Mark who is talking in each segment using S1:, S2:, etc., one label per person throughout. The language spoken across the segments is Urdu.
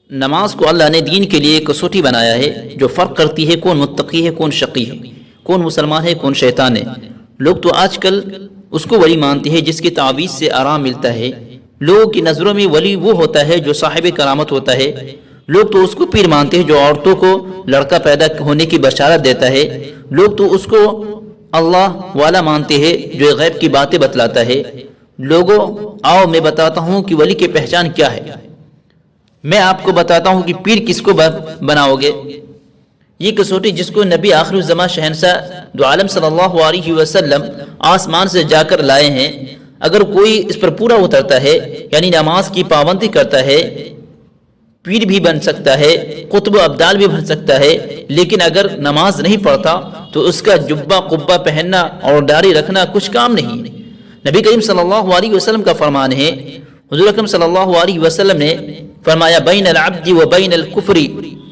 S1: نماز کو اللہ نے دین کے لیے کسوٹی بنایا ہے جو فرق کرتی ہے کون متقی ہے کون شقی ہے، کون مسلمان ہے کون شیطان ہے۔ لوگ تو آج کل اس کو ولی مانتے ہیں جس کی تعویذ سے آرام ملتا ہے۔ لوگوں کی نظروں میں ولی وہ ہوتا ہے جو صاحب کرامت ہوتا ہے۔ لوگ تو اس کو پیر مانتے ہیں جو عورتوں کو لڑکا پیدا ہونے کی بشارت دیتا ہے۔ لوگ تو اس کو اللہ والا مانتے ہیں جو غیب کی باتیں بتلاتا ہے۔ لوگوں آؤ میں بتاتا ہوں کہ ولی کی پہچان کیا ہے۔ میں آپ کو بتاتا ہوں کہ پیر کس کو بناؤ گے۔ یہ کسوٹی جس کو نبی آخر الزمان شہنشاہ دو عالم صلی اللہ علیہ وسلم آسمان سے جا کر لائے ہیں، اگر کوئی اس پر پورا اترتا ہے یعنی نماز کی پابندی کرتا ہے، پیر بھی بن سکتا ہے، قطب و ابدال بھی بن سکتا ہے، لیکن اگر نماز نہیں پڑھتا تو اس کا جبہ قبہ پہننا اور داڑھی رکھنا کچھ کام نہیں۔ نبی کریم صلی اللہ علیہ وسلم کا فرمان ہے، حضور اکرم صلی اللہ علیہ وسلم نے فرمایا بین العبد و بین الکفر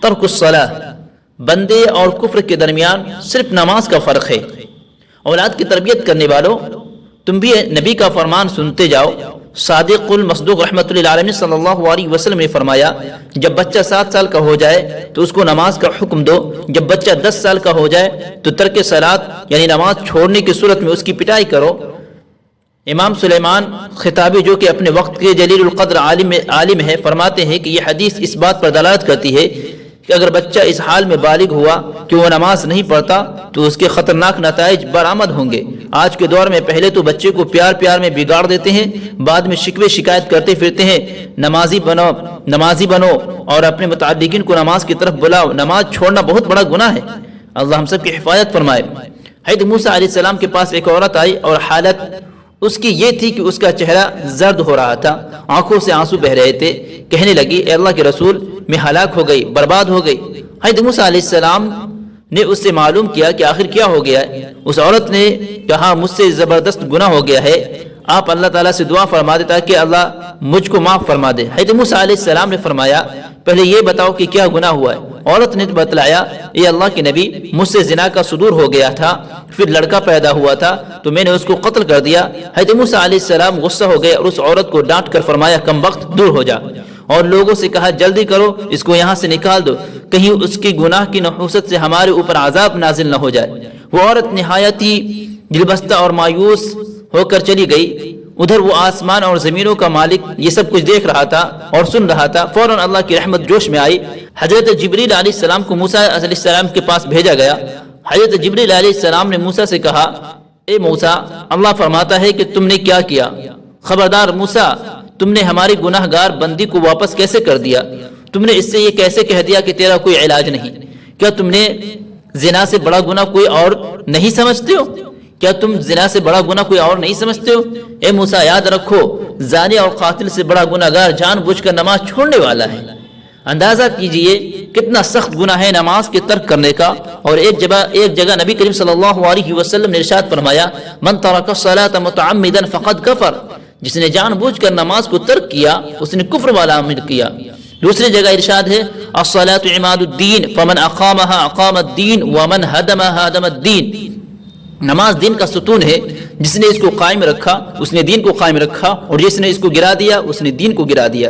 S1: ترک الصلاۃ، بندے اور کفر کے درمیان صرف نماز کا فرق ہے۔ اولاد کی تربیت کرنے والوں، تم بھی نبی کا فرمان سنتے جاؤ۔ صادق المصدوق رحمۃ اللہ علیہ صلی اللہ علیہ وسلم نے فرمایا جب بچہ 7 سال کا ہو جائے تو اس کو نماز کا حکم دو، جب بچہ 10 سال کا ہو جائے تو ترک صلاۃ یعنی نماز چھوڑنے کی صورت میں اس کی پٹائی کرو۔ امام سلیمان خطابی جو کہ اپنے وقت کے جلیل القدر عالم ہے، فرماتے ہیں کہ یہ حدیث اس بات پر دلالت کرتی ہے کہ اگر بچہ اس حال میں بالغ ہوا کہ وہ نماز نہیں پڑھتا تو اس کے خطرناک نتائج برآمد ہوں گے۔ آج کے دور میں پہلے تو بچے کو پیار پیار میں بگاڑ دیتے ہیں، بعد میں شکوے شکایت کرتے پھرتے ہیں، نمازی بنو اور اپنے متعلقین کو نماز کی طرف بلاؤ۔ نماز چھوڑنا بہت بڑا گناہ ہے، اللہ ہم سب کی حفاظت فرمائے۔ حضرت موسیٰ علیہ السلام کے پاس ایک عورت آئی اور حالت اس کی یہ تھی کہ اس کا چہرہ زرد ہو رہا تھا، آنکھوں سے آنسو بہ رہے تھے۔ کہنے لگی اے اللہ کے رسول، میں ہلاک ہو گئی، برباد ہو گئی۔ حضرت موسیٰ علیہ السلام نے اس سے معلوم کیا کہ آخر کیا ہو گیا ہے۔ اس عورت نے کہا مجھ سے زبردست گناہ ہو گیا ہے، آپ اللہ تعالیٰ سے دعا فرما دے تاکہ اللہ مجھ کو معاف فرما دے۔ حضرت موسیٰ علیہ السلام نے فرمایا پہلے یہ بتاؤ کہ کیا گناہ ہوا ہے۔ عورت نے بتلایا اے اللہ کے نبی، مجھ سے زنا کا صدور ہو گیا تھا، پھر لڑکا پیدا ہوا تھا تو میں نے اس کو قتل کر دیا۔ حضرت موسیٰ علیہ السلام غصہ ہو گئے اور اس عورت کو ڈانٹ کر فرمایا کم وقت دور ہو جا، اور لوگوں سے کہا جلدی کرو اس کو یہاں سے نکال دو، کہیں اس کی گناہ کی نحوست سے ہمارے اوپر عذاب نازل نہ ہو جائے۔ وہ عورت نہایت ہی دلبستہ اور مایوس ہو کر چلی گئی۔ ادھر وہ آسمان اور زمینوں کا مالک یہ سب کچھ دیکھ رہا تھا اور سن رہا تھا۔ فوراً اللہ کی رحمت جوش میں آئی، حضرت جبریل علیہ السلام کو موسیٰ علیہ السلام کے پاس بھیجا گیا۔ حضرت جبریل علیہ السلام نے موسیٰ سے کہا اے موسیٰ، اللہ فرماتا ہے کہ تم نے کیا کیا؟ خبردار موسیٰ، تم نے ہماری گناہ گار بندی کو واپس کیسے کر دیا؟ تم نے اس سے یہ کیسے کہہ دیا کہ تیرا کوئی علاج نہیں؟ کیا تم نے زنا سے بڑا گناہ کوئی اور نہیں سمجھتے ہو؟ کیا تم زنا سے بڑا گناہ کوئی اور نہیں سمجھتے ہو؟ اے موسیٰ، یاد رکھو زانی اور قاتل سے بڑا گناہ گار جان بوجھ کر نماز چھوڑنے والا ہے۔ اندازہ کیجئے کتنا سخت گناہ ہے نماز کے ترک کرنے کا۔ اور ایک جگہ نبی کریم صلی اللہ علیہ وسلم نے ارشاد فرمایا من ترک الصلاۃ متعمدا فقد کفر، جس نے جان بوجھ کر نماز کو ترک کیا اس نے کفر والا عمل کیا۔ دوسری جگہ ارشاد ہے الصلاۃ عماد الدین فمن اقامها اقام الدین ومن هدمها هدم الدین، نماز دین کا ستون ہے، جس نے اس کو قائم رکھا اس نے دین کو قائم رکھا، اور جس نے اس کو گرا دیا اس نے دین کو گرا دیا۔